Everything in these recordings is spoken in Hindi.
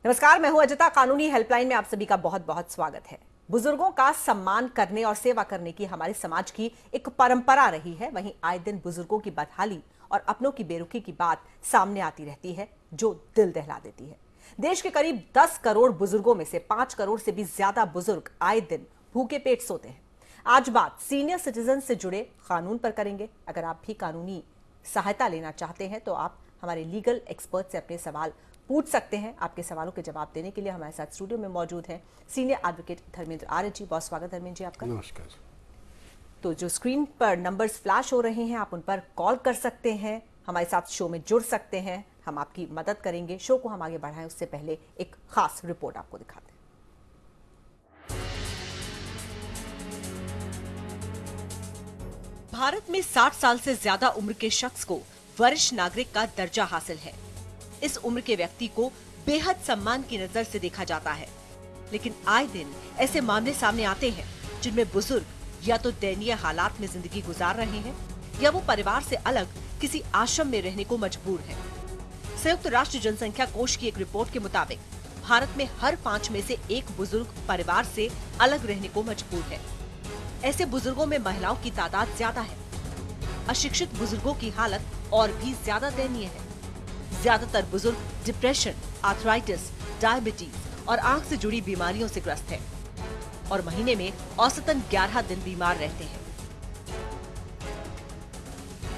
नमस्कार, मैं हूं अजिता। कानूनी हेल्पलाइन में आप सभी का बहुत बहुत स्वागत है। बुजुर्गों का सम्मान करने और सेवा करने की हमारे समाज की एक परंपरा रही है। वहीं आए दिन बुजुर्गों की बदहाली और अपनों की बेरुखी की बात सामने आती रहती है, जो दिल दहला देती है। देश के करीब 10 करोड़ बुजुर्गों में से 5 करोड़ से भी ज्यादा बुजुर्ग आए दिन भूखे पेट सोते हैं। आज बात सीनियर सिटीजन से जुड़े कानून पर करेंगे। अगर आप भी कानूनी सहायता लेना चाहते हैं तो आप हमारे लीगल एक्सपर्ट से अपने सवाल पूछ सकते हैं। आपके सवालों के जवाब देने के लिए हमारे साथ स्टूडियो में मौजूद हैं सीनियर एडवोकेट धर्मेंद्र आर्य जी। बहुत स्वागत धर्मेंद्र जी आपका। नमस्कार। तो जो स्क्रीन पर नंबर्स फ्लैश हो रहे हैं, आप उन पर कॉल कर सकते हैं, हमारे साथ शो में जुड़ सकते हैं, हम आपकी मदद करेंगे। शो को हम आगे बढ़ाएं उससे पहले एक खास रिपोर्ट आपको दिखाते हैं। भारत में 60 साल से ज्यादा उम्र के शख्स को वरिष्ठ नागरिक का दर्जा हासिल है। इस उम्र के व्यक्ति को बेहद सम्मान की नजर से देखा जाता है, लेकिन आए दिन ऐसे मामले सामने आते हैं जिनमें बुजुर्ग या तो दयनीय हालात में जिंदगी गुजार रहे हैं या वो परिवार से अलग किसी आश्रम में रहने को मजबूर हैं। संयुक्त राष्ट्र जनसंख्या कोष की एक रिपोर्ट के मुताबिक भारत में हर 5 में से 1 बुजुर्ग परिवार से अलग रहने को मजबूर है। ऐसे बुजुर्गों में महिलाओं की तादाद ज्यादा है। अशिक्षित बुजुर्गों की हालत और भी ज्यादा दयनीय है। ज्यादातर बुजुर्ग डिप्रेशन, आर्थराइटिस, डायबिटीज और आंख से जुड़ी बीमारियों से ग्रस्त हैं और महीने में औसतन 11 दिन बीमार रहते हैं।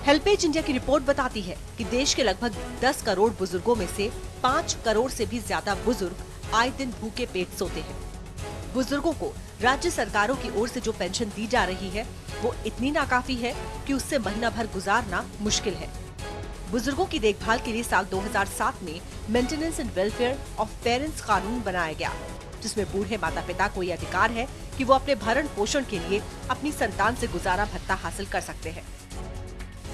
हेल्पेज इंडिया की रिपोर्ट बताती है कि देश के लगभग 10 करोड़ बुजुर्गों में से 5 करोड़ से भी ज्यादा बुजुर्ग आए दिन भूखे पेट सोते हैं। बुजुर्गों को राज्य सरकारों की ओर से जो पेंशन दी जा रही है वो इतनी नाकाफी है कि उससे महीना भर गुजारना मुश्किल है। बुजुर्गों की देखभाल के लिए साल 2007 में maintenance and welfare of parents कानून बनाया गया, जिसमें बूढ़े माता पिता को यह अधिकार है कि वो अपने भरण पोषण के लिए अपनी संतान से गुजारा भत्ता हासिल कर सकते हैं।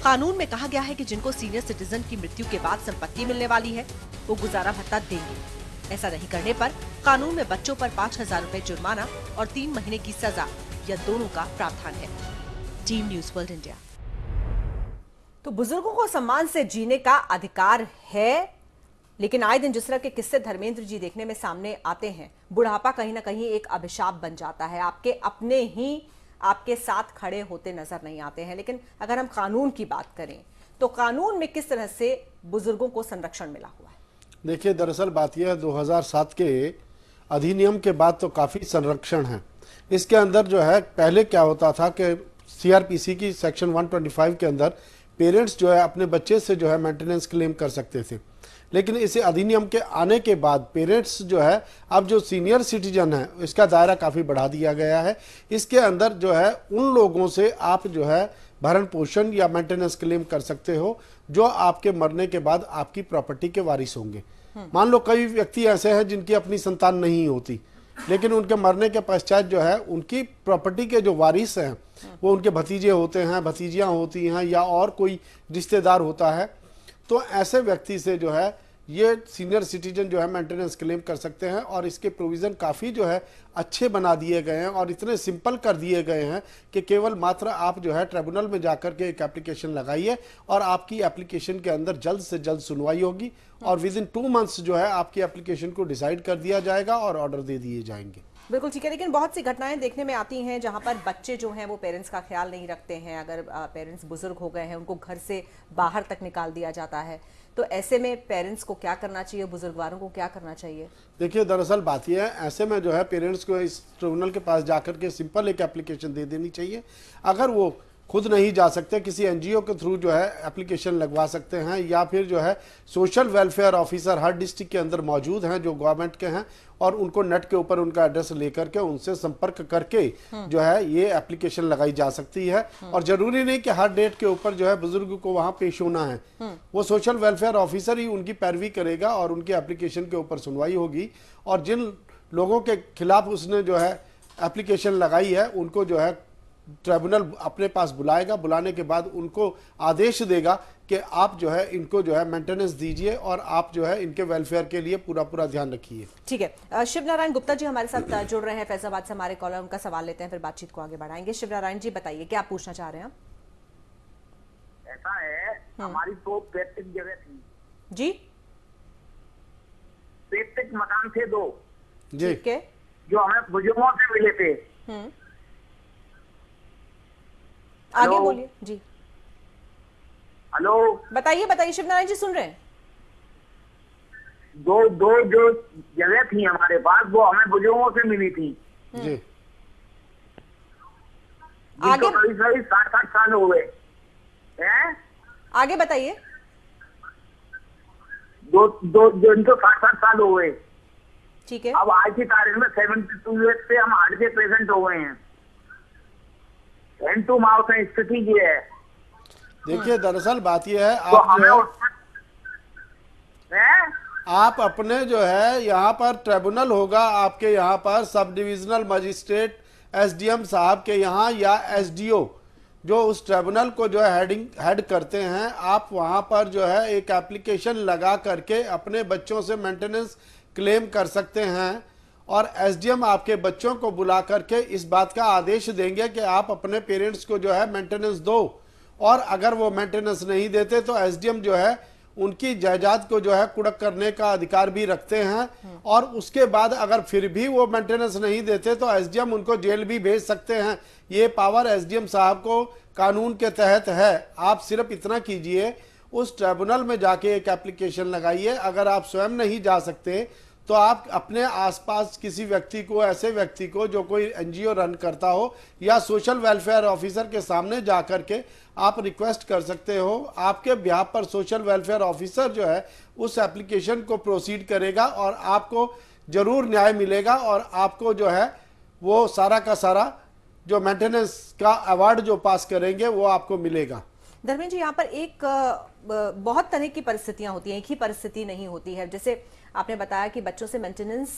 कानून में कहा गया है कि जिनको सीनियर सिटीजन की मृत्यु के बाद संपत्ति मिलने वाली है वो गुजारा भत्ता देंगे। ऐसा नहीं करने पर कानून में बच्चों पर 5,000 रुपए जुर्माना और 3 महीने की सजा या दोनों का प्रावधान है। Team news world India. तो बुजुर्गों को सम्मान से जीने का अधिकार है, लेकिन आए दिन जिस तरह के किस्से धर्मेंद्र जी देखने में सामने आते हैं, बुढ़ापा कहीं ना कहीं एक अभिशाप बन जाता है। आपके अपने ही आपके साथ खड़े होते नजर नहीं आते हैं। लेकिन अगर हम कानून की बात करें तो कानून में किस तरह से बुजुर्गों को संरक्षण मिला हुआ है? देखिए, दरअसल बात यह है 2007 के अधिनियम के बाद तो काफ़ी संरक्षण है। इसके अंदर जो है पहले क्या होता था कि सीआरपीसी की सेक्शन 125 के अंदर पेरेंट्स जो है अपने बच्चे से जो है मेंटेनेंस क्लेम कर सकते थे, लेकिन इसे अधिनियम के आने के बाद पेरेंट्स जो है अब जो सीनियर सिटीजन है इसका दायरा काफ़ी बढ़ा दिया गया है। इसके अंदर जो है उन लोगों से आप जो है भरण पोषण या मेंटेनेंस क्लेम कर सकते हो जो आपके मरने के बाद आपकी प्रॉपर्टी के वारिस होंगे। मान लो कई व्यक्ति ऐसे हैं जिनकी अपनी संतान नहीं होती, लेकिन उनके मरने के पश्चात जो है उनकी प्रॉपर्टी के जो वारिस हैं वो उनके भतीजे होते हैं, भतीजियां होती हैं या और कोई रिश्तेदार होता है। तो ऐसे व्यक्ति से जो है ये सीनियर सिटीजन जो है मेंटेनेंस क्लेम कर सकते हैं और इसके प्रोविज़न काफ़ी जो है अच्छे बना दिए गए हैं और इतने सिंपल कर दिए गए हैं कि केवल मात्र आप जो है ट्रिब्यूनल में जाकर के एक एप्लीकेशन लगाइए और आपकी एप्लीकेशन के अंदर जल्द से जल्द सुनवाई होगी और विद इन 2 मंथ्स जो है आपकी एप्लीकेशन को डिसाइड कर दिया जाएगा और ऑर्डर दे दिए जाएंगे। बिल्कुल ठीक है, लेकिन बहुत सी घटनाएं देखने में आती हैं जहां पर बच्चे जो हैं वो पेरेंट्स का ख्याल नहीं रखते हैं। अगर पेरेंट्स बुजुर्ग हो गए हैं उनको घर से बाहर तक निकाल दिया जाता है, तो ऐसे में पेरेंट्स को क्या करना चाहिए, बुजुर्गवारों को क्या करना चाहिए? देखिए, दरअसल बात यह है ऐसे में जो है पेरेंट्स को इस ट्रिब्यूनल के पास जाकर के सिंपल एक एप्लीकेशन दे देनी चाहिए। अगर वो खुद नहीं जा सकते किसी एनजीओ के थ्रू जो है एप्लीकेशन लगवा सकते हैं या फिर जो है सोशल वेलफेयर ऑफिसर हर डिस्ट्रिक्ट के अंदर मौजूद हैं जो गवर्नमेंट के हैं और उनको नेट के ऊपर उनका एड्रेस लेकर के उनसे संपर्क करके जो है ये एप्लीकेशन लगाई जा सकती है। और जरूरी नहीं कि हर डेट के ऊपर जो है बुजुर्ग को वहां पेश होना है, वो सोशल वेलफेयर ऑफिसर ही उनकी पैरवी करेगा और उनकी एप्लीकेशन के ऊपर सुनवाई होगी और जिन लोगों के खिलाफ उसने जो है एप्लीकेशन लगाई है उनको जो है ट्रिब्यूनल अपने पास बुलाएगा। बुलाने के बाद उनको आदेश देगा कि आप जो है इनको जो है मेंटेनेंस दीजिए और आप जो है इनके वेलफेयर के लिए पूरा ध्यान रखिए। ठीक है, शिव नारायण गुप्ता जी हमारे साथ जुड़ रहे हैं फैजाबाद से, हमारे कॉलर, उनका सवाल लेते हैं फिर बातचीत को आगे बढ़ाएंगे। शिव नारायण जी बताइए क्या आप पूछना चाह रहे हैं? ऐसा है, हमारी तो पैतृक जगह थी जी, इलेक्ट्रिक मकान थे 2 जी ठीक है। जो हमें बुजुर्गों से मिले थे। आगे हेलो? बोलिए जी, हेलो, बताइए बताइए, शिवनारायण जी सुन रहे हैं। दो दो जो जगह थी हमारे पास, वो हमें बुजुर्गों से मिली थी, जी जिनको करीब 60 साल हो गए हैं। आगे बताइए। दो दो जो इनको 60 साल हो गए। ठीक है। अब आज की तारीख में 72 ईयर्स से हम हार्ट के पेशेंट हो गए हैं। हैंड टू माउथ में स्थिति ये है। देखिए, दरअसल बात यह है, तो आप हमें जो है हैं? आप अपने जो है यहाँ पर ट्रिब्यूनल होगा, आपके यहाँ पर सब डिविजनल मजिस्ट्रेट एसडीएम साहब के यहाँ, या एसडीओ जो उस ट्रिब्यूनल को जो है हेड करते हैं, आप वहाँ पर जो है एक एप्लीकेशन लगा करके अपने बच्चों से मेंटेनेंस क्लेम कर सकते हैं। और एसडीएम आपके बच्चों को बुला करके इस बात का आदेश देंगे कि आप अपने पेरेंट्स को जो है मेंटेनेंस दो, और अगर वो मेंटेनेंस नहीं देते तो एसडीएम जो है उनकी जायदाद को जो है कुड़क करने का अधिकार भी रखते हैं। और उसके बाद अगर फिर भी वो मेंटेनेंस नहीं देते तो एसडीएम उनको जेल भी भेज सकते हैं। ये पावर एसडीएम साहब को कानून के तहत है। आप सिर्फ इतना कीजिए, उस ट्रिब्यूनल में जाके एक एप्लीकेशन लगाइए। अगर आप स्वयं नहीं जा सकते तो आप अपने आसपास किसी व्यक्ति को, ऐसे व्यक्ति को जो कोई एनजीओ रन करता हो, या सोशल वेलफेयर ऑफिसर के सामने जाकर के आप रिक्वेस्ट कर सकते हो। आपके बिहाफ पर सोशल वेलफेयर ऑफिसर जो है उस एप्लीकेशन को प्रोसीड करेगा और आपको जरूर न्याय मिलेगा, और आपको जो है वो सारा का सारा जो मेंटेनेंस का अवार्ड जो पास करेंगे वो आपको मिलेगा। धर्मेंद्र जी, यहाँ पर एक बहुत तरह की परिस्थितियां होती हैं, एक ही परिस्थिति नहीं होती है। जैसे आपने बताया कि बच्चों से मेंटेनेंस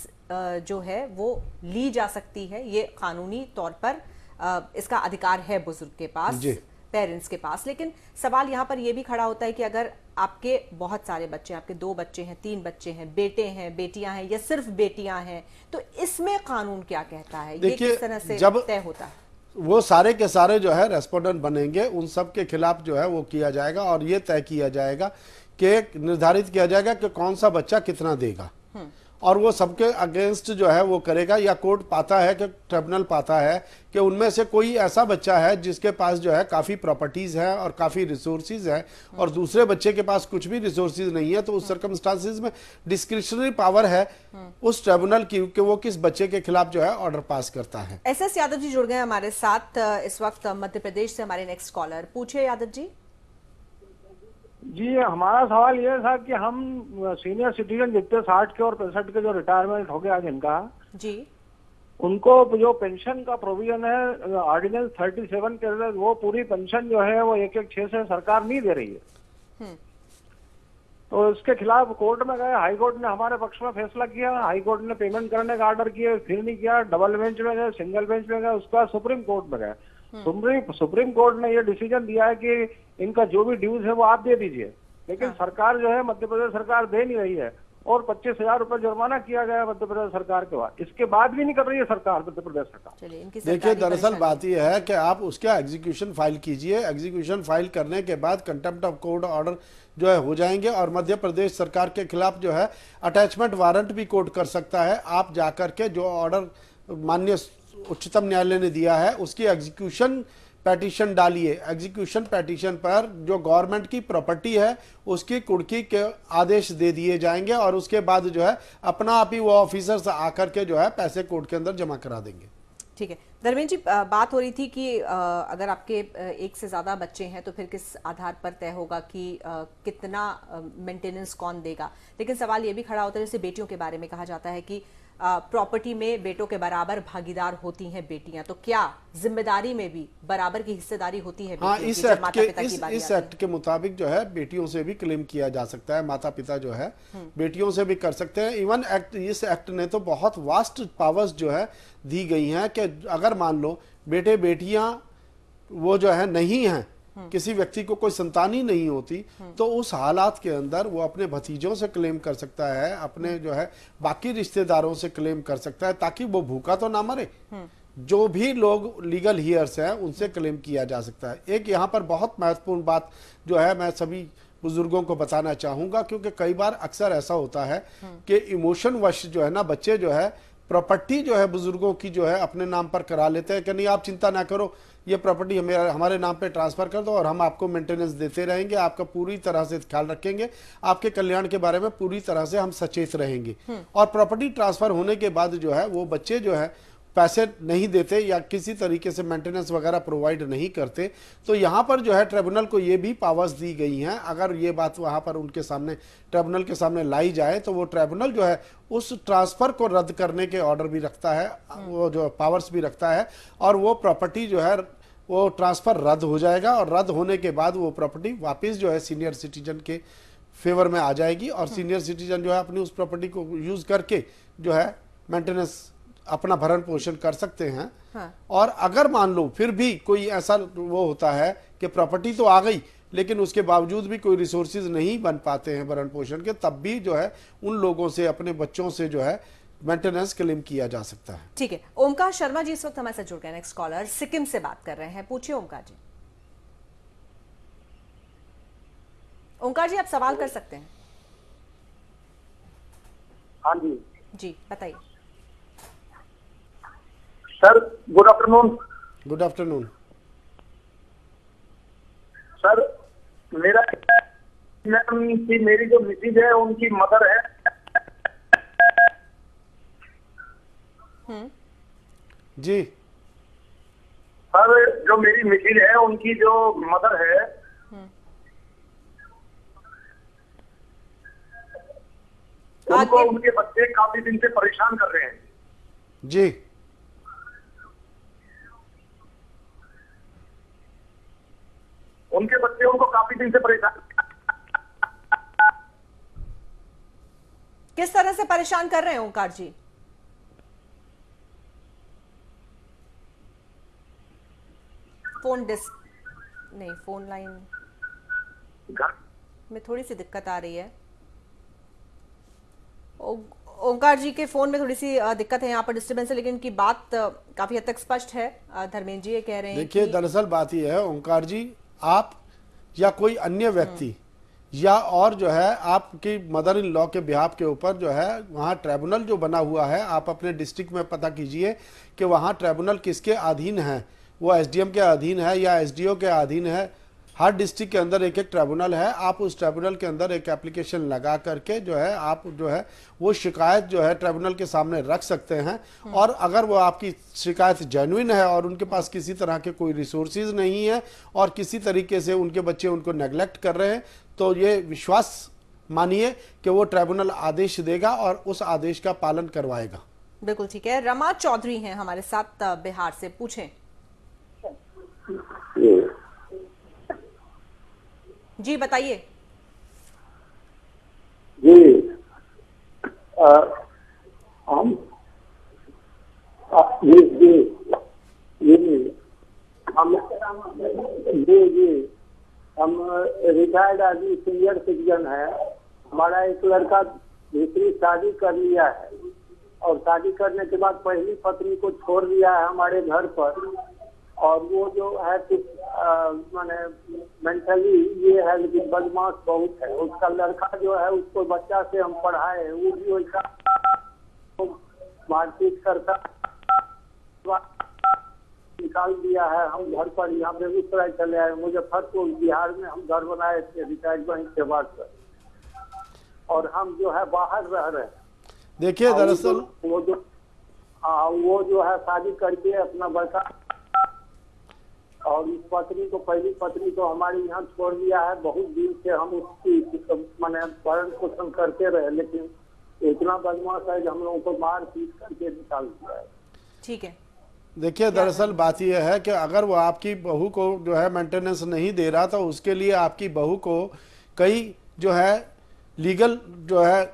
जो है वो ली जा सकती है, ये कानूनी तौर पर इसका अधिकार है बुजुर्ग के पास, पेरेंट्स के पास। लेकिन सवाल यहाँ पर यह भी खड़ा होता है कि अगर आपके बहुत सारे बच्चे, आपके 2 बच्चे हैं, 3 बच्चे हैं, बेटे हैं, बेटियां हैं, या सिर्फ बेटियां हैं, तो इसमें कानून क्या कहता है? ये किस तरह से तय होता है? वो सारे के सारे जो है रेस्पोंडेंट बनेंगे, उन सब के खिलाफ जो है वो किया जाएगा, और ये तय किया जाएगा कि निर्धारित किया जाएगा कि कौन सा बच्चा कितना देगा, और वो सबके अगेंस्ट जो है वो करेगा। या कोर्ट पाता है कि ट्रिब्यूनल पाता है कि उनमें से कोई ऐसा बच्चा है जिसके पास जो है काफ़ी प्रॉपर्टीज़ है और काफ़ी रिसोर्सेज है, और दूसरे बच्चे के पास कुछ भी रिसोर्सेज नहीं है, तो उस सर्कमस्टांसिस में डिस्क्रिशनरी पावर है उस ट्रिब्यूनल की कि वो किस बच्चे के खिलाफ जो है ऑर्डर पास करता है। एस यादव जी जुड़ गए हमारे साथ इस वक्त मध्य प्रदेश से। हमारे नेक्स्ट कॉलर, पूछिए यादव जी। जी, हमारा सवाल ये था कि हम सीनियर सिटीजन जितने 60 के और 65 के जो रिटायरमेंट हो गया जिनका जी, उनको जो पेंशन का प्रोविजन है ऑर्डिनेंस 37 के अंदर, वो पूरी पेंशन जो है वो 1-1-6 से सरकार नहीं दे रही है। तो इसके खिलाफ कोर्ट में गए, हाई कोर्ट ने हमारे पक्ष में फैसला किया, हाई कोर्ट ने पेमेंट करने का ऑर्डर किया, फिर नहीं किया, डबल बेंच में गए, सिंगल बेंच में गए, उसके बाद सुप्रीम कोर्ट में गए। सुप्रीम कोर्ट ने ये डिसीजन दिया है कि इनका जो भी ड्यूज है वो आप दे दीजिए, लेकिन सरकार जो है मध्य प्रदेश सरकार दे नहीं रही है, और 25,000 रुपए जुर्माना किया गया मध्य प्रदेश सरकार के बाद, इसके बाद भी नहीं कर रही है सरकार, मध्य प्रदेश सरकार। देखिए, दरअसल बात यह है कि आप उसका एग्जीक्यूशन फाइल कीजिए। एग्जीक्यूशन फाइल करने के बाद कंटेम्प्ट ऑफ कोर्ट ऑर्डर जो है हो जाएंगे, और मध्य प्रदेश सरकार के खिलाफ जो है अटैचमेंट वारंट भी कोर्ट कर सकता है। आप जाकर के जो ऑर्डर माननीय उच्चतम न्यायालय ने दिया है उसकी एग्जीक्यूशन पेटिशन डालिए। एग्जीक्यूशन पेटिशन पर जो गवर्नमेंट की प्रॉपर्टी है उसकी कुर्की के आदेश दे दिए जाएंगे, और उसके बाद जो है अपना आप ही वो ऑफिसर्स आकर के जो है पैसे कोर्ट के अंदर जमा करा देंगे। ठीक है। धर्मेंद्र जी, बात हो रही थी कि अगर आपके एक से ज्यादा बच्चे हैं तो फिर किस आधार पर तय होगा कि कितना मेंटेनेंस कौन देगा। लेकिन सवाल ये भी खड़ा होता है, जैसे बेटियों के बारे में कहा जाता है कि प्रॉपर्टी में बेटों के बराबर भागीदार होती हैं बेटियां, तो क्या जिम्मेदारी में भी बराबर की हिस्सेदारी होती है? हाँ, इस एक्ट के मुताबिक जो है बेटियों से भी क्लेम किया जा सकता है, माता पिता जो है बेटियों से भी कर सकते हैं। इवन इस एक्ट ने तो बहुत वास्ट पावर्स जो है दी गई हैं कि अगर मान लो बेटे बेटियां वो जो है नहीं हैं, किसी व्यक्ति को कोई संतान ही नहीं होती, तो उस हालात के अंदर वो अपने भतीजों से क्लेम कर सकता है, अपने जो है बाकी रिश्तेदारों से क्लेम कर सकता है, ताकि वो भूखा तो ना मरे। जो भी लोग लीगल हियर्स हैं उनसे क्लेम किया जा सकता है। एक यहाँ पर बहुत महत्वपूर्ण बात जो है मैं सभी बुजुर्गों को बताना चाहूंगा, क्योंकि कई बार अक्सर ऐसा होता है कि इमोशन वश जो है ना बच्चे जो है प्रॉपर्टी जो है बुजुर्गों की जो है अपने नाम पर करा लेते हैं कि नहीं आप चिंता ना करो, ये प्रॉपर्टी हमारे नाम पे ट्रांसफर कर दो और हम आपको मेंटेनेंस देते रहेंगे, आपका पूरी तरह से ख्याल रखेंगे, आपके कल्याण के बारे में पूरी तरह से हम सचेत रहेंगे। और प्रॉपर्टी ट्रांसफर होने के बाद जो है वो बच्चे जो है पैसे नहीं देते या किसी तरीके से मेंटेनेंस वगैरह प्रोवाइड नहीं करते, तो यहाँ पर जो है ट्रिब्यूनल को ये भी पावर्स दी गई हैं। अगर ये बात वहाँ पर उनके सामने ट्रिब्यूनल के सामने लाई जाए तो वो ट्रिब्यूनल जो है उस ट्रांसफर को रद्द करने के ऑर्डर भी रखता है, वो जो पावर्स भी रखता है, और वो प्रॉपर्टी जो है वो ट्रांसफर रद्द हो जाएगा और रद्द होने के बाद वो प्रॉपर्टी वापस जो है सीनियर सिटीजन के फेवर में आ जाएगी और सीनियर सिटीजन जो है अपनी उस प्रॉपर्टी को यूज करके जो है मेंटेनेंस अपना भरण पोषण कर सकते हैं। हाँ। और अगर मान लो फिर भी कोई ऐसा वो होता है कि प्रॉपर्टी तो आ गई लेकिन उसके बावजूद भी कोई रिसोर्सेज नहीं बन पाते हैं भरण पोषण के, तब भी जो है उन लोगों से अपने बच्चों से जो है मेंटेनेंस क्लेम किया जा सकता है। ठीक है, ओमकार शर्मा जी इस वक्त हमारे साथ जुड़ गए, नेक्स्ट कॉलर सिक्किम से बात कर रहे हैं, पूछिए ओमकार जी। ओमकार जी आप सवाल कर सकते हैं। हाँ जी जी बताइए sir. Good afternoon. Good afternoon sir. मेरी जो मिसेज है उनकी मदर है। जी सर, जो मेरी मिसेज है उनकी जो मदर है उनको उनके बच्चे काफी दिन से परेशान कर रहे हैं। जी उनके बच्चे उनको काफी दिन से परेशान। किस तरह से परेशान कर रहे हैं ओंकार जी? फोन नहीं, फोन लाइन में थोड़ी सी दिक्कत आ रही है। ओंकार जी के फोन में थोड़ी सी दिक्कत है, यहाँ पर डिस्टर्बेंस है, लेकिन इनकी बात काफी हद तक स्पष्ट है। धर्मेंद्र जी ये कह रहे हैं, देखिए दरअसल बात यह है ओंकार जी, आप या कोई अन्य व्यक्ति या और जो है आपकी मदर इन लॉ के बिहाफ के ऊपर जो है वहाँ ट्रिब्यूनल जो बना हुआ है, आप अपने डिस्ट्रिक्ट में पता कीजिए कि वहाँ ट्रिब्यूनल किसके अधीन है, वो एसडीएम के अधीन है या एसडीओ के अधीन है। हर डिस्ट्रिक्ट के अंदर एक एक ट्रिब्यूनल है, आप उस ट्रिब्यूनल के अंदर एक एप्लीकेशन लगा करके जो है आप जो है वो शिकायत जो है ट्रिब्यूनल के सामने रख सकते हैं। और अगर वो आपकी शिकायत जेन्युइन है और उनके पास किसी तरह के कोई रिसोर्सेज नहीं है और किसी तरीके से उनके बच्चे उनको नेग्लेक्ट कर रहे हैं, तो ये विश्वास मानिए कि वो ट्रिब्यूनल आदेश देगा और उस आदेश का पालन करवाएगा। बिल्कुल ठीक है। रमा चौधरी हैं हमारे साथ बिहार से, पूछें। जी बताइए। जी हम जी जी जी हम रिटायर्ड आदमी सीनियर सिटीजन है। हमारा एक लड़का दूसरी शादी कर लिया है और शादी करने के बाद पहली पत्नी को छोड़ दिया है हमारे घर पर, और वो जो है कुछ माने मेंटली ये है, लेकिन बदमाश बहुत है। उसका लड़का जो है उसको बच्चा से हम पढ़ाए हैं, वो भी वैसा मारपीट करता निकाल दिया है। हम घर पर यहाँ बेगूसराय चले आए, मुजफ्फरपुर बिहार में हम घर बनाए थे रिटायरमेंट के बाद, और हम जो है बाहर रह रहे हैं। देखिए दरअसल वो जो है शादी करके अपना बच्चा और इस पत्नी को, पहली पत्नी को हमारे यहाँ छोड़ दिया है। बहुत दिन से हम उसकी मैंने भरण पोषण करते रहे, लेकिन इतना बदमाश है कि हम लोगों को मार पीट करके निकाल दिया है। ठीक है। देखिए दरअसल बात यह है कि अगर वो आपकी बहू को जो है मेंटेनेंस नहीं दे रहा, तो उसके लिए आपकी बहू को कई जो है लीगल जो है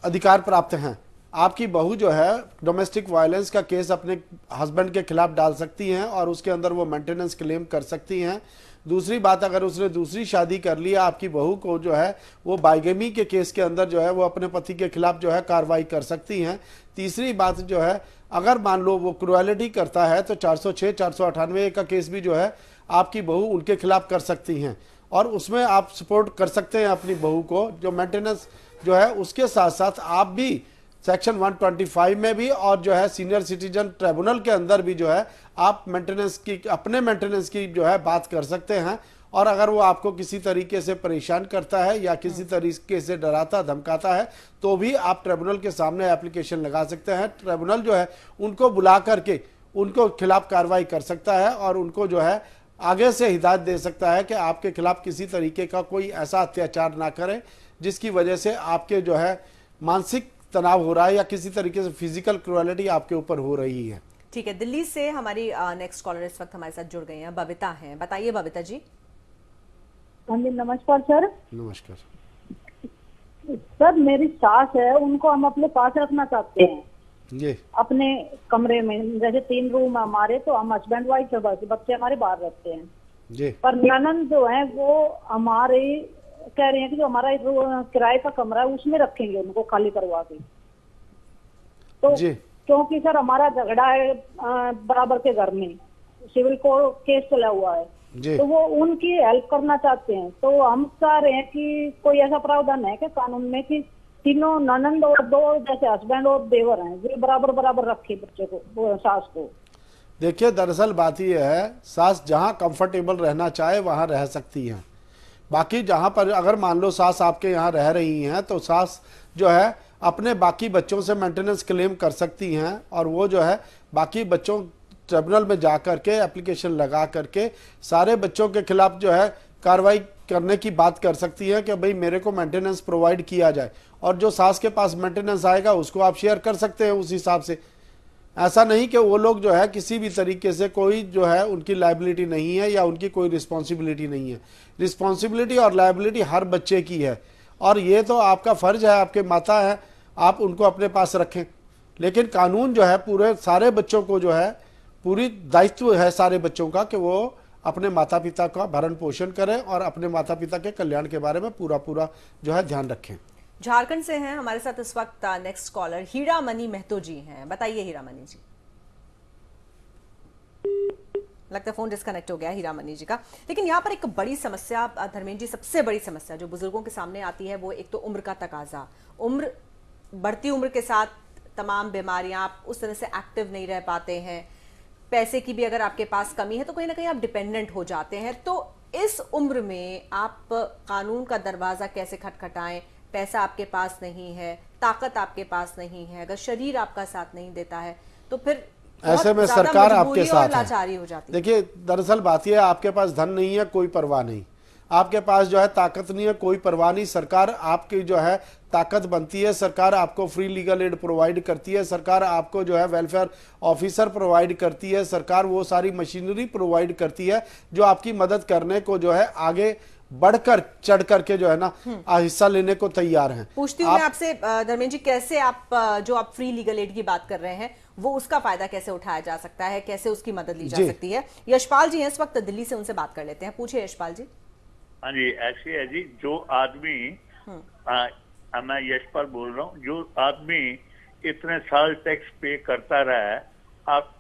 अधिकार प्राप्त हैं। आपकी बहू जो है डोमेस्टिक वायलेंस का केस अपने हस्बैंड के खिलाफ डाल सकती हैं और उसके अंदर वो मेंटेनेंस क्लेम कर सकती हैं। दूसरी बात, अगर उसने दूसरी शादी कर लिया आपकी बहू को जो है वो बाइगेमी के केस के अंदर जो है वो अपने पति के खिलाफ जो है कार्रवाई कर सकती हैं। तीसरी बात जो है, अगर मान लो वो क्रुएलिटी करता है तो 406 498 का केस भी जो है आपकी बहू उनके खिलाफ कर सकती हैं। और उसमें आप सपोर्ट कर सकते हैं अपनी बहू को, जो मेंटेनेंस जो है उसके साथ साथ आप भी सेक्शन 125 में भी और जो है सीनियर सिटीजन ट्रिब्यूनल के अंदर भी जो है आप मेंटेनेंस की, अपने मेंटेनेंस की जो है बात कर सकते हैं। और अगर वो आपको किसी तरीके से परेशान करता है या किसी तरीके से डराता धमकाता है तो भी आप ट्रिब्यूनल के सामने एप्लीकेशन लगा सकते हैं। ट्रिब्यूनल जो है उनको बुला करके उनको खिलाफ कार्रवाई कर सकता है और उनको जो है आगे से हिदायत दे सकता है कि आपके खिलाफ किसी तरीके का कोई ऐसा अत्याचार ना करें जिसकी वजह से आपके जो है मानसिक तनाव हो रहा है या किसी तरीके से फिजिकल क्रूएलिटी आपके ऊपर हो रही है। ठीक है, दिल्ली से हमारी नेक्स्ट कॉलर इस वक्त हमारे साथ जुड़ गई हैं, बबीता हैं। बताइए बबीता जी। हाँ जी, नमस्कार सर। नमस्कार सर, मेरी सास है, उनको हम अपने पास रखना चाहते हैं जी। अपने कमरे में। जैसे 3 रूम हमारे, तो हम हस्बैंड वाइफ है, बस बच्चे हमारे बाहर रहते हैं जी। पर ननद जो है वो हमारे कह रहे हैं कि जो हमारा किराए का कमरा है उसमें रखेंगे उनको खाली करवा के। तो जी। क्योंकि सर हमारा झगड़ा है बराबर के घर में, सिविल कोर्ट केस चला हुआ है, तो वो उनकी हेल्प करना चाहते हैं। तो हम चाह रहे हैं कि कोई ऐसा प्रावधान है कि कानून में कि तीनों ननंद और 2 जैसे हस्बैंड और देवर हैं, वे बराबर बराबर रखे बच्चे को, सास को। देखिए, दरअसल बात यह है, सास जहां कंफर्टेबल रहना चाहे वहां रह सकती हैं। बाकी जहां पर अगर मान लो सास आपके यहाँ रह रही हैं तो सास जो है अपने बाकी बच्चों से मेंटेनेंस क्लेम कर सकती हैं और वो जो है बाकी बच्चों ट्रिब्यूनल में जा करके एप्लीकेशन लगा करके सारे बच्चों के खिलाफ जो है कार्रवाई करने की बात कर सकती है कि भाई मेरे को मेंटेनेंस प्रोवाइड किया जाए, और जो सास के पास मेंटेनेंस आएगा उसको आप शेयर कर सकते हैं उस हिसाब से। ऐसा नहीं कि वो लोग जो है किसी भी तरीके से कोई जो है उनकी लायबिलिटी नहीं है या उनकी कोई रिस्पॉन्सिबिलिटी नहीं है। रिस्पॉन्सिबिलिटी और लायबिलिटी हर बच्चे की है और ये तो आपका फर्ज है, आपके माता है, आप उनको अपने पास रखें। लेकिन कानून जो है पूरे सारे बच्चों को जो है पूरी दायित्व है सारे बच्चों का कि वो अपने माता पिता का भरण पोषण करें और अपने माता पिता के कल्याण के बारे में पूरा पूरा जो है ध्यान रखें। झारखंड से हैं हमारे साथ इस वक्त नेक्स्ट कॉलर हीरामणि महतो जी हैं। बताइए हीरामणि जी। लगता है फोन डिस्कनेक्ट हो गया हीरामणि जी का। लेकिन यहाँ पर एक बड़ी समस्या धर्मेंद्र जी, सबसे बड़ी समस्या जो बुजुर्गों के सामने आती है वो एक तो उम्र का तकाजा। उम्र बढ़ती उम्र के साथ तमाम बीमारियां, आप उस तरह से एक्टिव नहीं रह पाते हैं, पैसे की भी अगर आपके पास कमी है तो कहीं ना कहीं आप डिपेंडेंट हो जाते हैं। तो इस उम्र में आप कानून का दरवाजा कैसे खटखटाएं? पैसा आपके पास नहीं है, ताकत आपके पास नहीं है, अगर शरीर आपका साथ नहीं देता है तो फिर ऐसे में सरकार आपके साथ लाचारी हो जाती है। देखिए, दरअसल बात यह है, आपके पास धन नहीं है, कोई परवाह नहीं, आपके पास जो है ताकत नहीं है, कोई परवाह नहीं। सरकार आपकी जो है ताकत बनती है, सरकार आपको फ्री लीगल एड प्रोवाइड करती है, सरकार आपको जो है वेलफेयर ऑफिसर प्रोवाइड करती है, सरकार वो सारी मशीनरी प्रोवाइड करती है जो आपकी मदद करने को जो है आगे बढ़कर चढ़ करके जो है ना हिस्सा लेने को तैयार हैं। पूछती हूँ मैं आपसे धर्मेंद्र जी, कैसे आप जो आप फ्री लीगल एड की बात कर रहे हैं वो उसका फायदा कैसे उठाया जा सकता है, कैसे उसकी मदद ली जा सकती है? यशपाल जी हैं इस वक्त दिल्ली से, उनसे बात कर लेते हैं। पूछिए यशपाल जी। हाँ जी, ऐसे है जी, जो आदमी मैं यशपाल बोल रहा हूँ, जो आदमी इतने साल टैक्स पे करता रहा है, आप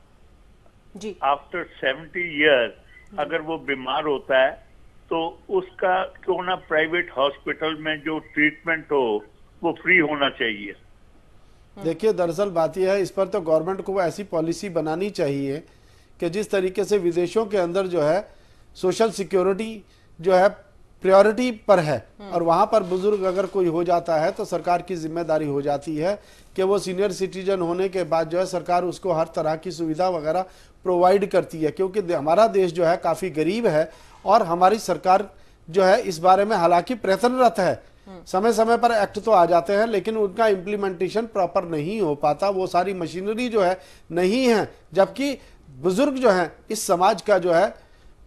जी आफ्टर 70 ईयर अगर वो बीमार होता है तो उसका क्यों ना प्राइवेट हॉस्पिटल में जो ट्रीटमेंट हो वो फ्री होना चाहिए। देखिए, दरअसल बात यह है, इस पर तो गवर्नमेंट को ऐसी पॉलिसी बनानी चाहिए कि जिस तरीके से विदेशों के अंदर जो है सोशल सिक्योरिटी जो है प्रायोरिटी पर है और वहां पर बुजुर्ग अगर कोई हो जाता है तो सरकार की जिम्मेदारी हो जाती है कि वो सीनियर सिटीजन होने के बाद जो है सरकार उसको हर तरह की सुविधा वगैरह प्रोवाइड करती है। क्योंकि हमारा देश जो है काफी गरीब है और हमारी सरकार जो है इस बारे में हालांकि प्रयत्नरत है, समय समय पर एक्ट तो आ जाते हैं लेकिन उनका इम्प्लीमेंटेशन प्रॉपर नहीं हो पाता, वो सारी मशीनरी जो है नहीं है। जबकि बुजुर्ग जो है इस समाज का जो है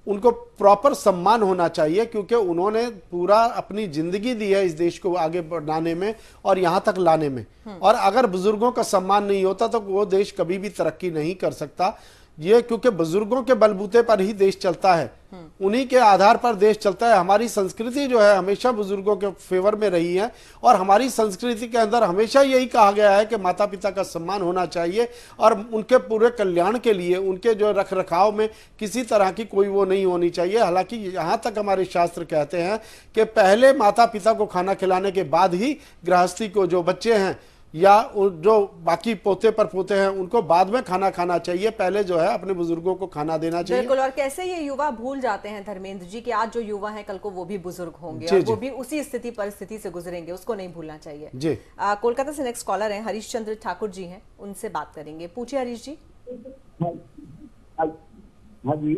उनको प्रॉपर सम्मान होना चाहिए क्योंकि उन्होंने पूरा अपनी जिंदगी दी है इस देश को आगे बढ़ाने में और यहां तक लाने में। और अगर बुजुर्गों का सम्मान नहीं होता तो वो देश कभी भी तरक्की नहीं कर सकता। ये क्योंकि बुजुर्गों के बलबूते पर ही देश चलता है, उन्हीं के आधार पर देश चलता है। हमारी संस्कृति जो है हमेशा बुजुर्गों के फेवर में रही है और हमारी संस्कृति के अंदर हमेशा यही कहा गया है कि माता पिता का सम्मान होना चाहिए और उनके पूरे कल्याण के लिए उनके जो रख रखाव में किसी तरह की कोई वो नहीं होनी चाहिए। हालांकि यहाँ तक हमारे शास्त्र कहते हैं कि पहले माता पिता को खाना खिलाने के बाद ही गृहस्थी को जो बच्चे हैं या जो बाकी पोते पर पोते हैं उनको बाद में खाना खाना चाहिए, पहले जो है अपने बुजुर्गों को खाना देना चाहिए। बिल्कुल। और कैसे ये युवा भूल जाते हैं धर्मेंद्र जी कि आज जो युवा है कल को वो भी बुजुर्ग होंगे और वो भी उसी स्थिति परिस्थिति से गुजरेंगे, उसको नहीं भूलना चाहिए जी। कोलकाता से नेक्स्ट कॉलर है हरीश चंद्र ठाकुर जी हैं, उनसे बात करेंगे। पूछिए हरीश जी। हाँ जी,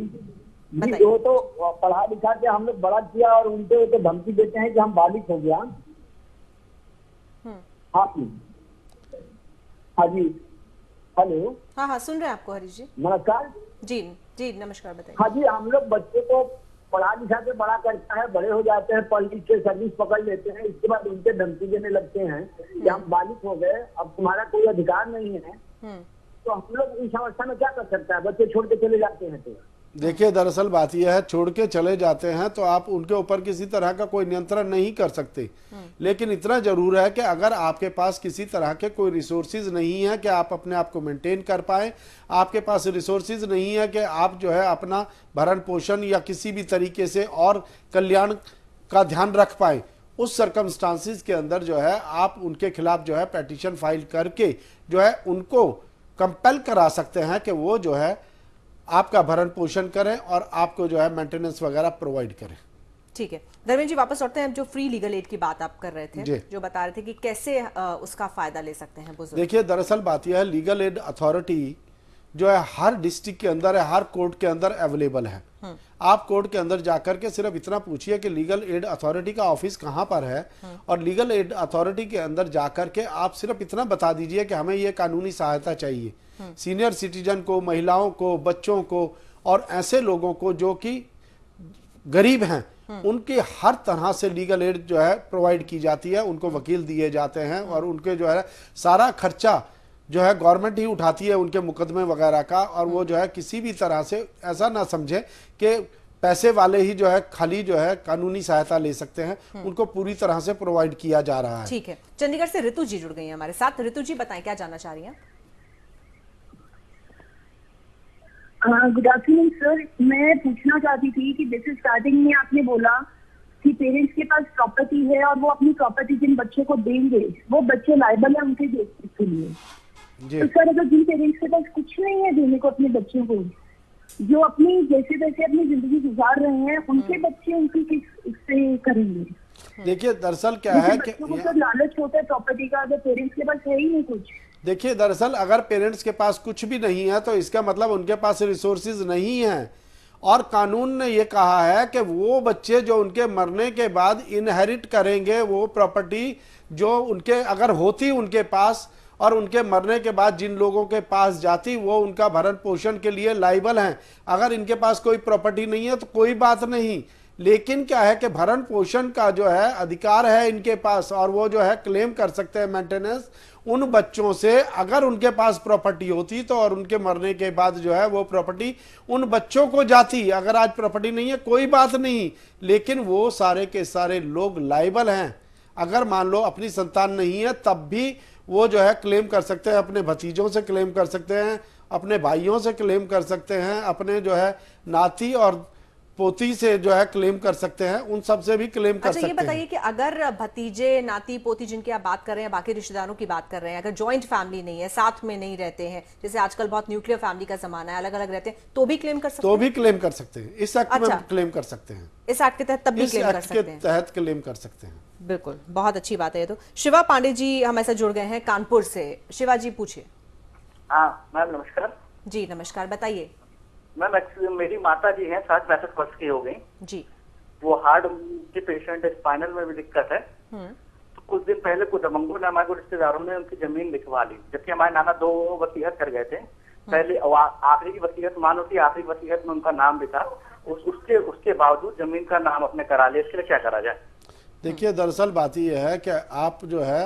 वो तो पढ़ा लिखा के हम लोग बड़ा किया और उनके तो धमकी देते हैं कि हम बालिग हो गया। हाँ जी, हेलो। हाँ, सुन रहे हैं आपको हरीश जी। नमस्कार जी जी, नमस्कार, बताइए। हाँ जी, हम लोग बच्चे को पढ़ा लिखा के बड़ा करता है, बड़े हो जाते हैं, पढ़ लिख के सर्विस पकड़ लेते हैं, इसके बाद उनके धमकी देने लगते हैं कि हम बालिग हो गए, अब तुम्हारा कोई अधिकार नहीं है। तो हम लोग इस अवस्था में क्या कर सकता है? बच्चे छोड़ के चले जाते हैं। तो देखिए, दरअसल बात यह है, छोड़ के चले जाते हैं तो आप उनके ऊपर किसी तरह का कोई नियंत्रण नहीं कर सकते, लेकिन इतना जरूर है कि अगर आपके पास किसी तरह के कोई रिसोर्सेज नहीं है कि आप अपने आप को मेंटेन कर पाए, आपके पास रिसोर्सेज नहीं है कि आप जो है अपना भरण पोषण या किसी भी तरीके से और कल्याण का ध्यान रख पाए, उस सर्कमस्टांसिस के अंदर जो है आप उनके खिलाफ जो है पेटिशन फाइल करके जो है उनको कंपेल करा सकते हैं कि वो जो है आपका भरण पोषण करें और आपको जो है मेंटेनेंस वगैरह प्रोवाइड करें। ठीक है धर्मेंद्र जी, वापस लौटते हैं। जो फ्री लीगल एड की बात आप कर रहे थे, जो बता रहे थे कि कैसे उसका फायदा ले सकते हैं बुजुर्ग। देखिए, दरअसल बात यह है, लीगल एड अथॉरिटी जो है हर डिस्ट्रिक्ट के अंदर है, हर कोर्ट के अंदर अवेलेबल है। आप कोर्ट के अंदर जाकर के सिर्फ इतना पूछिए कि लीगल एड अथॉरिटी का ऑफिस कहाँ पर है, और लीगल एड अथॉरिटी के अंदर जाकर के आप सिर्फ इतना बता दीजिए कि हमें ये कानूनी सहायता चाहिए सीनियर सिटीजन को, महिलाओं को, बच्चों को और ऐसे लोगों को जो कि गरीब हैं, उनके हर तरह से लीगल एड जो है प्रोवाइड की जाती है। उनको वकील दिए जाते हैं और उनके जो है सारा खर्चा जो है गवर्नमेंट ही उठाती है उनके मुकदमे वगैरह का, और वो जो है किसी भी तरह से ऐसा ना समझे कि पैसे वाले ही जो है खाली जो है कानूनी सहायता ले सकते हैं, उनको पूरी तरह से प्रोवाइड किया जा रहा है। ठीक है, चंडीगढ़ से ऋतु जी जुड़ गई हैं हमारे साथ। ऋतु जी बताएं, क्या जानना चाह रही हैं? गुड आफ्टरनून सर, मैं पूछना चाहती थी कि जैसे स्टार्टिंग में आपने बोला कि पेरेंट्स के पास प्रॉपर्टी है और वो अपनी प्रॉपर्टी जिन बच्चे को देंगे वो बच्चे लायबल है उनके देखने के लिए। तो सर, अगर जिन पेरेंट्स के पास कुछ नहीं है देने को अपने बच्चों को, जो अपनी जैसे तैसे अपनी जिंदगी गुजार रहे हैं, उनके बच्चे उनकी किस इससे करेंगे? देखिए, दरअसल क्या है कि लालच होता है प्रॉपर्टी का, अगर पेरेंट्स के पास है ही नहीं कुछ। देखिए, दरअसल अगर पेरेंट्स के पास कुछ भी नहीं है तो इसका मतलब उनके पास रिसोर्सेज नहीं है, और कानून ने ये कहा है कि वो बच्चे जो उनके मरने के बाद इनहेरिट करेंगे वो प्रॉपर्टी जो उनके अगर होती उनके पास और उनके मरने के बाद जिन लोगों के पास जाती वो उनका भरण पोषण के लिए लायबल हैं। अगर इनके पास कोई प्रॉपर्टी नहीं है तो कोई बात नहीं, लेकिन क्या है कि भरण पोषण का जो है अधिकार है इनके पास और वो जो है क्लेम कर सकते हैं मेंटेनेंस उन बच्चों से। अगर उनके पास प्रॉपर्टी होती तो और उनके मरने के बाद जो है वो प्रॉपर्टी उन बच्चों को जाती। अगर आज प्रॉपर्टी नहीं है कोई बात नहीं, लेकिन वो सारे के सारे लोग लायबल हैं। अगर मान लो अपनी संतान नहीं है तब भी वो जो है क्लेम कर सकते हैं, अपने भतीजों से क्लेम कर सकते हैं, अपने भाइयों से क्लेम कर सकते हैं, अपने जो है नाती और पोती से जो है क्लेम कर सकते हैं, उन सब से भी क्लेम कर सकते हैं। ये बताइए कि अगर भतीजे, नाती, पोती जिनकी आप बात कर रहे हैं, बाकी रिश्तेदारों की बात कर रहे हैं, अगर जॉइंट फैमिली नहीं है, साथ में नहीं रहते हैं, जैसे आजकल बहुत न्यूक्लियर फैमिली का जमाना है, अलग अलग रहते हैं, तो भी क्लेम कर सकते हैं? तो भी क्लेम कर सकते हैं, इस एक्ट में क्लेम कर सकते हैं, इस एक्ट के तहत तब भी क्लेम कर सकते हैं, तहत क्लेम कर सकते हैं। बिल्कुल, बहुत अच्छी बात है ये तो। शिवा पांडे जी हम ऐसा जुड़ गए हैं कानपुर से। शिवा जी पूछिए। हाँ मैम, नमस्कार। जी नमस्कार, बताइए। मैम, मेरी माता जी हैं, 60-65 वर्ष की हो गई जी। वो हार्ट के पेशेंट है, स्पाइनल में भी दिक्कत है। तो कुछ दिन पहले कुछ दबंगों ने हमारे रिश्तेदारों ने उनकी जमीन लिखवा ली, जबकि हमारे नाना 2 वसीयत कर गए थे। पहले आखिरी की वसीयत मानो थी, आखिरी वसीयत में उनका नाम भी था, उसके बावजूद जमीन का नाम अपने करा लिया। इसके लिए क्या करा जाए? देखिए, दरअसल बात यह है कि आप जो है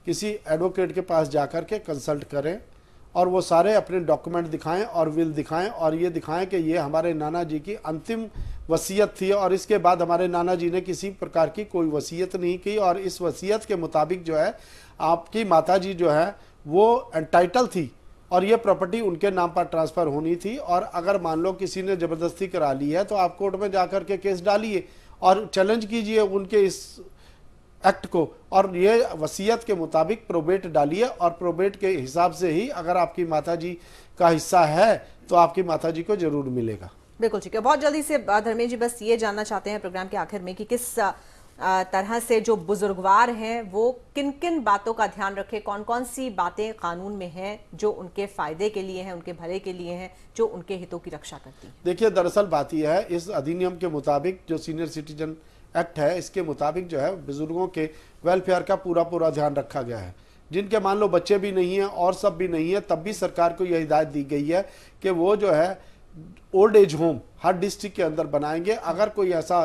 किसी एडवोकेट के पास जाकर के कंसल्ट करें और वो सारे अपने डॉक्यूमेंट दिखाएं और विल दिखाएं और ये दिखाएं कि ये हमारे नाना जी की अंतिम वसीयत थी और इसके बाद हमारे नाना जी ने किसी प्रकार की कोई वसीयत नहीं की और इस वसीयत के मुताबिक जो है आपकी माता जी जो है वो एंटाइटल थी और ये प्रॉपर्टी उनके नाम पर ट्रांसफ़र होनी थी। और अगर मान लो किसी ने ज़बरदस्ती करा ली है तो आप कोर्ट में जाकर के केस डालिए और चैलेंज कीजिए उनके इस एक्ट को और ये वसीयत के मुताबिक प्रोबेट डालिए और प्रोबेट के हिसाब से ही अगर आपकी माताजी का हिस्सा है तो आपकी माताजी को जरूर मिलेगा। बिल्कुल ठीक है। बहुत जल्दी से धर्मेंद्र जी बस ये जानना चाहते हैं प्रोग्राम के आखिर में कि किस तरह से जो बुजुर्गवार हैं वो किन किन बातों का ध्यान रखें, कौन कौन सी बातें कानून में हैं जो उनके फायदे के लिए हैं, उनके भले के लिए हैं, जो उनके हितों की रक्षा करती है। देखिए दरअसल बात यह है इस अधिनियम के मुताबिक जो सीनियर सिटीजन एक्ट है इसके मुताबिक जो है बुजुर्गों के वेलफेयर का पूरा ध्यान रखा गया है। जिनके मान लो बच्चे भी नहीं है और सब भी नहीं है तब भी सरकार को यह हिदायत दी गई है कि वो जो है ओल्ड एज होम हर डिस्ट्रिक्ट के अंदर बनाएंगे। अगर कोई ऐसा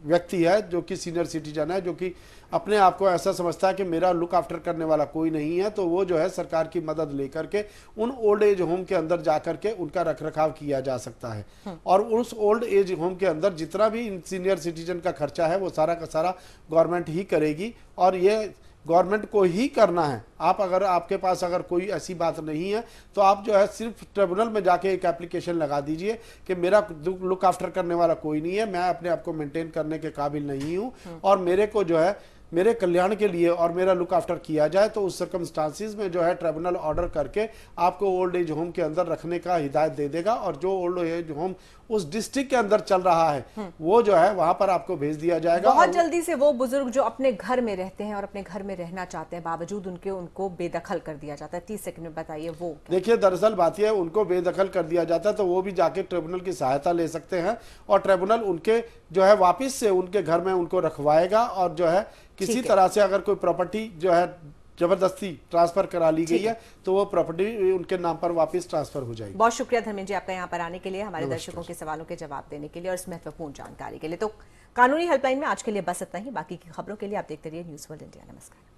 व्यक्ति है जो कि सीनियर सिटीजन है जो कि अपने आप को ऐसा समझता है कि मेरा लुक आफ्टर करने वाला कोई नहीं है तो वो जो है सरकार की मदद लेकर के उन ओल्ड एज होम के अंदर जाकर के उनका रखरखाव किया जा सकता है। और उस ओल्ड एज होम के अंदर जितना भी सीनियर सिटीजन का खर्चा है वो सारा का सारा गवर्नमेंट ही करेगी और ये गवर्नमेंट को ही करना है। आप अगर आपके पास अगर कोई ऐसी बात नहीं है तो आप जो है सिर्फ ट्रिब्यूनल में जाके एक एप्लीकेशन लगा दीजिए कि मेरा लुक आफ्टर करने वाला कोई नहीं है, मैं अपने आप को मेंटेन करने के काबिल नहीं हूं और मेरे को जो है मेरे कल्याण के लिए और मेरा लुक आफ्टर किया जाए तो उस सर्कमस्टांसिस में जो है ट्रिब्यूनल ऑर्डर करके आपको ओल्ड एज होम के अंदर रखने का हिदायत दे देगा और जो ओल्ड एज होम उस डिस्ट्रिक्ट के अंदर चल रहा है वो जो है वहां पर आपको भेज दिया जाएगा। बहुत जल्दी से वो बुजुर्ग जो अपने घर में रहते हैं और अपने घर में रहना चाहते हैं बावजूद उनको बेदखल कर दिया जाता है, 30 सेकंड में बताइए वो। देखिए दरअसल बात यह है उनको बेदखल कर दिया जाता है तो वो भी जाके ट्रिब्यूनल की सहायता ले सकते हैं और ट्रिब्यूनल उनके जो है वापिस से उनके घर में उनको रखवाएगा और जो है किसी तरह से अगर कोई प्रॉपर्टी जो है जबरदस्ती ट्रांसफर करा ली गई है तो वो प्रॉपर्टी उनके नाम पर वापस ट्रांसफर हो जाएगी। बहुत शुक्रिया धर्मेंद्र जी आपका यहाँ पर आने के लिए, हमारे दर्शकों के सवालों के जवाब देने के लिए और इस महत्वपूर्ण जानकारी के लिए। तो कानूनी हेल्पलाइन में आज के लिए बस इतना ही। बाकी की खबरों के लिए आप देखते रहिए न्यूज़ वर्ल्ड इंडिया। नमस्कार।